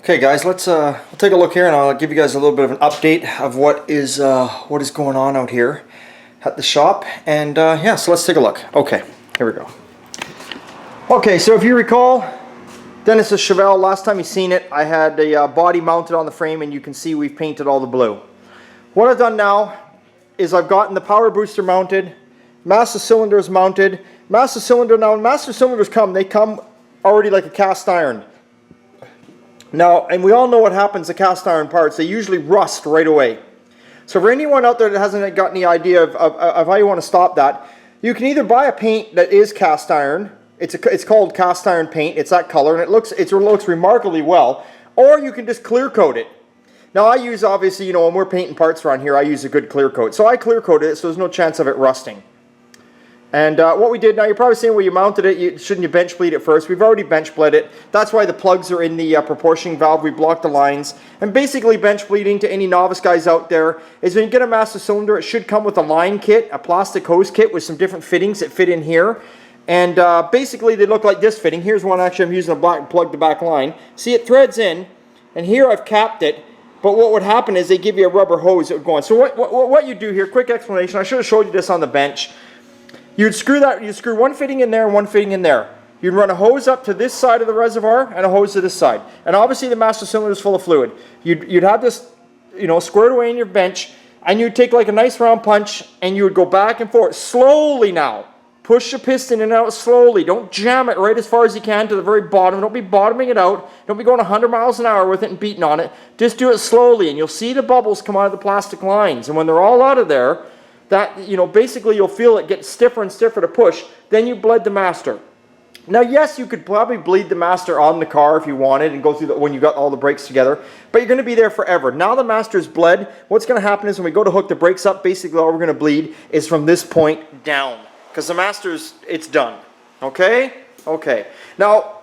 Okay guys, let's we'll take a look here and I'll give you guys a little bit of an update of what is going on out here at the shop. And yeah, so let's take a look. Okay, here we go. Okay, so if you recall, Dennis's Chevelle, last time you seen it, I had the body mounted on the frame, and you can see we've painted all the blue. What I've done now is I've gotten the power booster mounted, master cylinders mounted. Master cylinder, now when master cylinders come, they come already like a cast iron. Now, and we all know what happens to cast iron parts. They usually rust right away. So for anyone out there that hasn't got any idea of how you want to stop that, you can either buy a paint that is cast iron. It's called cast iron paint. It's that color, and it looks remarkably well. Or you can just clear coat it. Now I use, obviously, you know, when we're painting parts around here, I use a good clear coat. So I clear coated it, so there's no chance of it rusting. And what we did, now you're probably saying, well, you mounted it, shouldn't you bench bleed it first? We've already bench bled it. That's why the plugs are in the proportioning valve. We blocked the lines. And basically bench bleeding, to any novice guys out there, is when you get a master cylinder, it should come with a line kit, a plastic hose kit with some different fittings that fit in here. And basically they look like this fitting. Here's one, actually I'm using a black plug the back line. See, it threads in, and here I've capped it. But what would happen is they give you a rubber hose that would go on. So what you do here, quick explanation, I should have showed you this on the bench. You'd screw one fitting in there and one fitting in there. You'd run a hose up to this side of the reservoir and a hose to this side. And obviously the master cylinder is full of fluid. You'd have this, you know, squared away in your bench, and you'd take like a nice round punch and you would go back and forth. Slowly now. Push the piston in and out slowly. Don't jam it right as far as you can to the very bottom. Don't be bottoming it out. Don't be going 100 miles an hour with it and beating on it. Just do it slowly, and you'll see the bubbles come out of the plastic lines. And when they're all out of there, that, you know, basically you'll feel it get stiffer and stiffer to push. Then you bled the master. Now, yes, you could probably bleed the master on the car if you wanted and go through when you got all the brakes together, but you're going to be there forever. Now the master is bled. What's going to happen is when we go to hook the brakes up, basically all we're going to bleed is from this point down, because the master's, it's done. Okay? Okay. Now,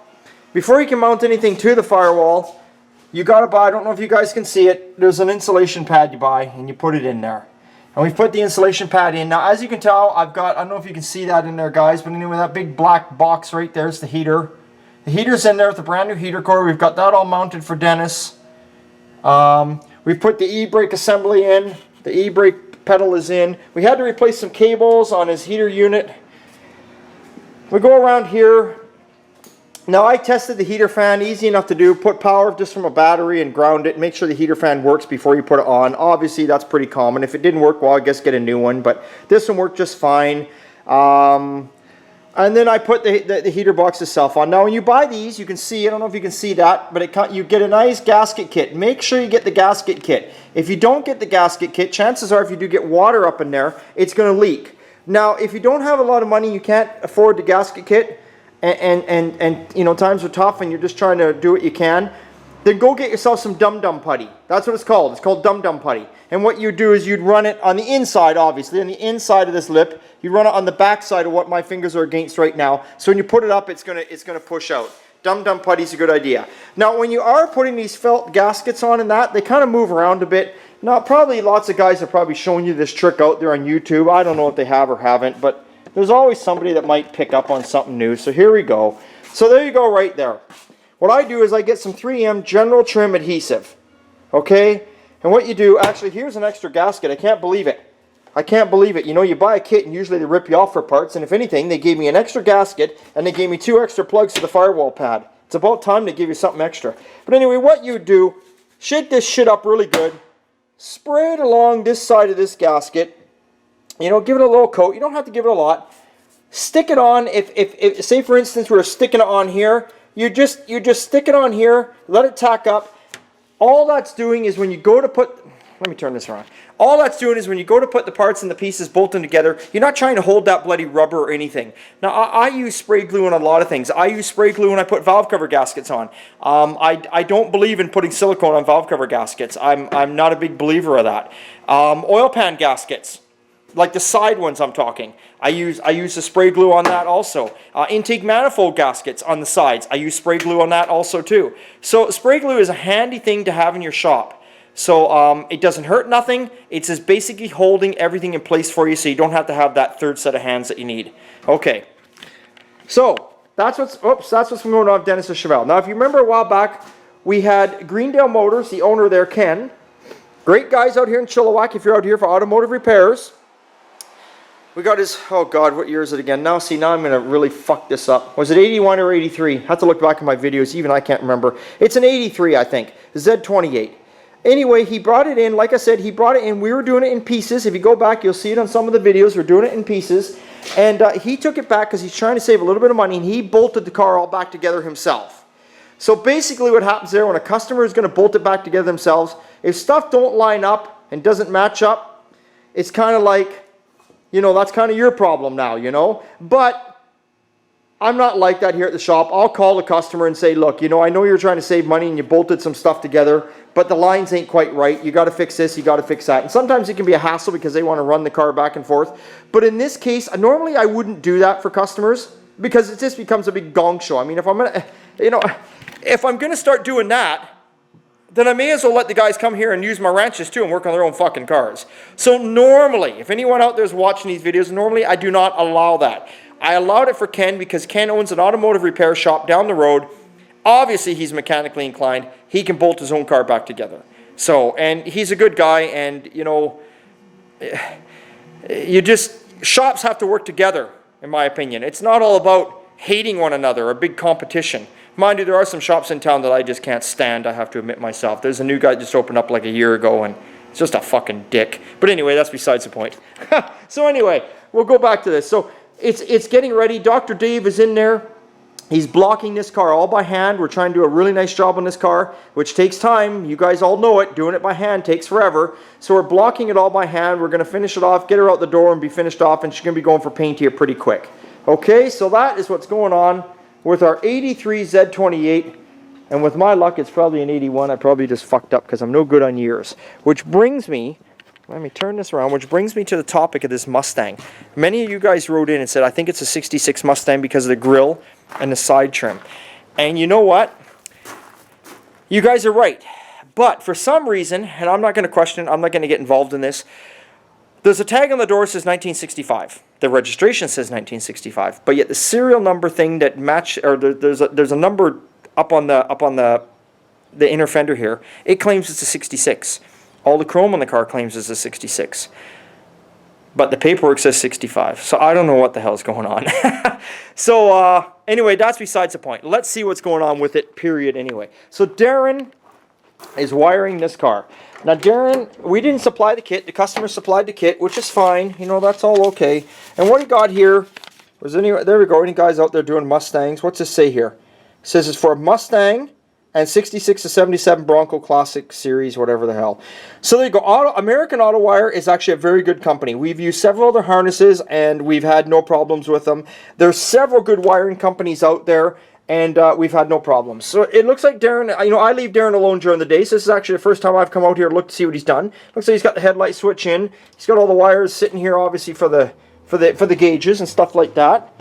before you can mount anything to the firewall, you got to buy, I don't know if you guys can see it, there's an insulation pad you buy, and you put it in there. And we've put the insulation pad in. Now, as you can tell, I've got, I don't know if you can see that in there, guys, but anyway, that big black box right there is the heater. The heater's in there with a brand new heater core. We've got that all mounted for Dennis. We've put the e-brake assembly in. The e-brake pedal is in. We had to replace some cables on his heater unit. We go around here. Now, I tested the heater fan, easy enough to do. Put power just from a battery and ground it. Make sure the heater fan works before you put it on. Obviously, that's pretty common. If it didn't work, well, I guess get a new one. But this one worked just fine. And then I put the heater box itself on. Now, when you buy these, you can see, I don't know if you can see that, but you get a nice gasket kit. Make sure you get the gasket kit. If you don't get the gasket kit, chances are if you do get water up in there, it's going to leak. Now, if you don't have a lot of money, you can't afford the gasket kit, and you know, times are tough and you're just trying to do what you can, then go get yourself some dum-dum putty. That's what it's called. It's called dum-dum putty. And what you do is you'd run it on the inside, obviously, on the inside of this lip. You run it on the back side of what my fingers are against right now. So when you put it up, it's gonna push out. Dum-dum putty's a good idea. Now, when you are putting these felt gaskets on and that, they kind of move around a bit. Now, probably lots of guys have probably shown you this trick out there on YouTube. I don't know if they have or haven't, but there's always somebody that might pick up on something new. So here we go. So there you go right there. What I do is I get some 3M General Trim adhesive. Okay? And what you do, actually, here's an extra gasket. I can't believe it. I can't believe it. You know, you buy a kit and usually they rip you off for parts. And if anything, they gave me an extra gasket and they gave me 2 extra plugs to the firewall pad. It's about time to give you something extra. But anyway, what you do, shake this shit up really good. Spray it along this side of this gasket. You know, give it a little coat. You don't have to give it a lot. Stick it on. If say for instance we're sticking it on here, you just stick it on here. Let it tack up. All that's doing is when you go to put. Let me turn this around. All that's doing is when you go to put the parts and the pieces, bolt them together, you're not trying to hold that bloody rubber or anything. Now, I use spray glue on a lot of things. I use spray glue when I put valve cover gaskets on. I don't believe in putting silicone on valve cover gaskets. I'm not a big believer of that. Oil pan gaskets, like the side ones I'm talking, I use the spray glue on that also. Intake manifold gaskets on the sides, I use spray glue on that also too. So spray glue is a handy thing to have in your shop. So it doesn't hurt nothing. It's just basically holding everything in place for you so you don't have to have that third set of hands that you need. Okay. So that's what's going on with Dennis's Chevelle. Now if you remember a while back, we had Greendale Motors, the owner there, Ken. Great guys out here in Chilliwack if you're out here for automotive repairs. We got his, oh God, what year is it again? Now, see, now I'm going to really fuck this up. Was it 81 or 83? I have to look back at my videos. Even I can't remember. It's an 83, I think. Z28. Anyway, he brought it in. Like I said, he brought it in. We were doing it in pieces. If you go back, you'll see it on some of the videos. We're doing it in pieces. And he took it back because he's trying to save a little bit of money. And he bolted the car all back together himself. So basically what happens there when a customer is going to bolt it back together themselves, if stuff don't line up and doesn't match up, it's kind of like, you know, that's kind of your problem now, you know. But I'm not like that here at the shop. I'll call the customer and say, look, you know, I know you're trying to save money and you bolted some stuff together, but the lines ain't quite right. You got to fix this, you got to fix that. And sometimes it can be a hassle because they want to run the car back and forth. But in this case, normally I wouldn't do that for customers because it just becomes a big gong show. I mean, if I'm going to, you know, if I'm going to start doing that, then I may as well let the guys come here and use my wrenches too and work on their own fucking cars. So normally, if anyone out there is watching these videos, normally I do not allow that. I allowed it for Ken because Ken owns an automotive repair shop down the road. Obviously, he's mechanically inclined. He can bolt his own car back together. So, and he's a good guy, and you know, shops have to work together, in my opinion. It's not all about hating one another, a big competition. Mind you, there are some shops in town that I just can't stand, I have to admit myself. There's a new guy that just opened up like a year ago, and it's just a fucking dick. But anyway, that's besides the point. So anyway, we'll go back to this. So it's getting ready. Dr. Dave is in there. He's blocking this car all by hand. We're trying to do a really nice job on this car, which takes time. You guys all know it. Doing it by hand takes forever. So we're blocking it all by hand. We're going to finish it off, get her out the door, and be finished off, and she's going to be going for paint here pretty quick. Okay, so that is what's going on with our 83 Z28, and with my luck it's probably an 81. I probably just fucked up because I'm no good on years. Which brings me, let me turn this around, which brings me to the topic of this Mustang. Many of you guys wrote in and said, I think it's a 66 Mustang because of the grille and the side trim. And you know what? You guys are right. But for some reason, and I'm not going to question it, I'm not going to get involved in this, there's a tag on the door that says 1965. The registration says 1965, but yet the serial number thing that there's a number up on the inner fender here. It claims it's a 66. All the chrome on the car claims it's a 66, but the paperwork says 65. So I don't know what the hell's going on. So anyway, that's besides the point. Let's see what's going on with it. Period. Anyway, so Darren is wiring this car. Now, Darren, we didn't supply the kit. The customer supplied the kit, which is fine. You know, that's all okay. And what he got here was there we go. Any guys out there doing Mustangs? What's this say here? It says it's for a Mustang and 66 to 77 Bronco Classic Series, whatever the hell. So there you go. American Auto Wire is actually a very good company. We've used several other harnesses, and we've had no problems with them. There's several good wiring companies out there, and we've had no problems. So it looks like Darren, you know, I leave Darren alone during the day, so this is actually the first time I've come out here to look to see what he's done. Looks like he's got the headlight switch in. He's got all the wires sitting here, obviously, for the gauges and stuff like that.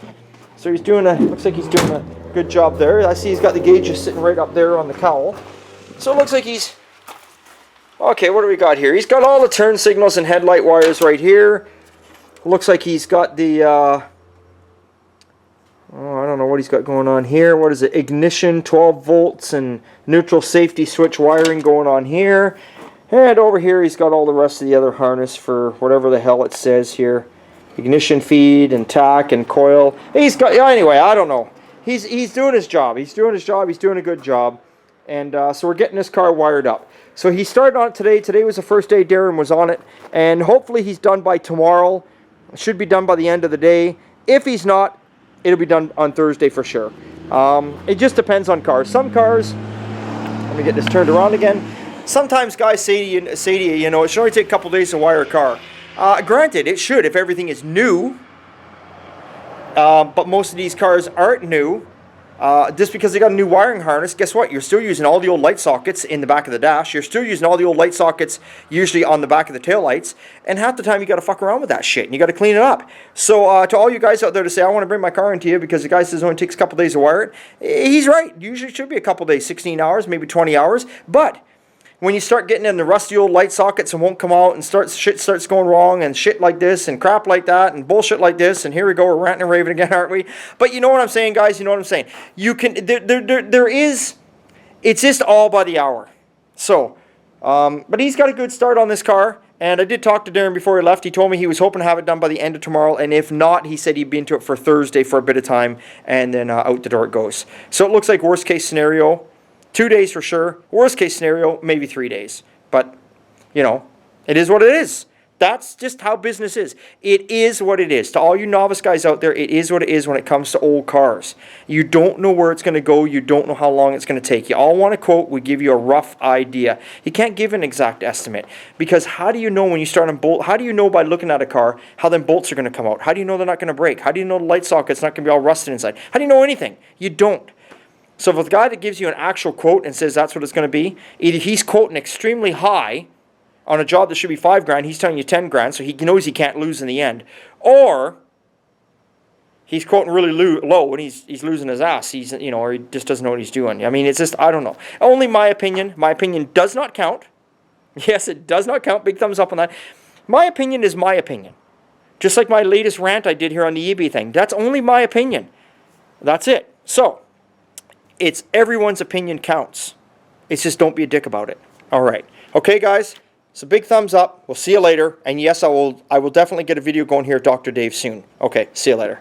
So he's doing looks like he's doing a good job there. I see he's got the gauges sitting right up there on the cowl. So it looks like he's, okay, what do we got here? He's got all the turn signals and headlight wires right here. Looks like he's got the, I don't know what he's got going on here. What is it? Ignition, 12 volts, and neutral safety switch wiring going on here. And over here he's got all the rest of the other harness for whatever the hell it says here. Ignition feed and tack and coil. He's got, anyway, I don't know. He's doing his job. He's doing his job. He's doing a good job. And so we're getting this car wired up. So he started on it today. Today was the first day Darren was on it. And hopefully he's done by tomorrow. It should be done by the end of the day. If he's not, it'll be done on Thursday for sure. It just depends on cars. Some cars, let me get this turned around again. Sometimes guys say to you, you know, it should only take a couple days to wire a car. Granted, it should if everything is new. But most of these cars aren't new. Just because they got a new wiring harness, guess what? You're still using all the old light sockets in the back of the dash. You're still using all the old light sockets usually on the back of the taillights. And half the time you got to fuck around with that shit and you got to clean it up. So to all you guys out there to say, I want to bring my car into you because the guy says it only takes a couple days to wire it, he's right. Usually it should be a couple days, 16 hours, maybe 20 hours. But when you start getting in the rusty old light sockets and won't come out and shit starts going wrong and shit like this and crap like that and bullshit like this, and here we go, we're ranting and raving again, aren't we? But you know what I'm saying, guys? You know what I'm saying? You can, there is, it's just all by the hour. So, but he's got a good start on this car. And I did talk to Darren before he left. He told me he was hoping to have it done by the end of tomorrow. And if not, he said he'd be into it for Thursday for a bit of time. And then out the door it goes. So it looks like worst case scenario, 2 days for sure. Worst case scenario, maybe 3 days. But, you know, it is what it is. That's just how business is. It is what it is. To all you novice guys out there, it is what it is when it comes to old cars. You don't know where it's going to go. You don't know how long it's going to take. You all want a quote. We give you a rough idea. You can't give an exact estimate because how do you know when you start on bolt? How do you know by looking at a car how them bolts are going to come out? How do you know they're not going to break? How do you know the light socket's not going to be all rusted inside? How do you know anything? You don't. So if a guy that gives you an actual quote and says that's what it's going to be, either he's quoting extremely high on a job that should be $5,000, he's telling you $10,000, so he knows he can't lose in the end. Or he's quoting really low and he's losing his ass. He's, you know, or he just doesn't know what he's doing. I mean, it's just, I don't know. Only my opinion. My opinion does not count. Yes, it does not count. Big thumbs up on that. My opinion is my opinion. Just like my latest rant I did here on the eBay thing. That's only my opinion. That's it. So, it's everyone's opinion counts. It's just don't be a dick about it. All right. Okay, guys. So big thumbs up. We'll see you later. And yes, I will definitely get a video going here, Dr. Dave, soon. Okay, see you later.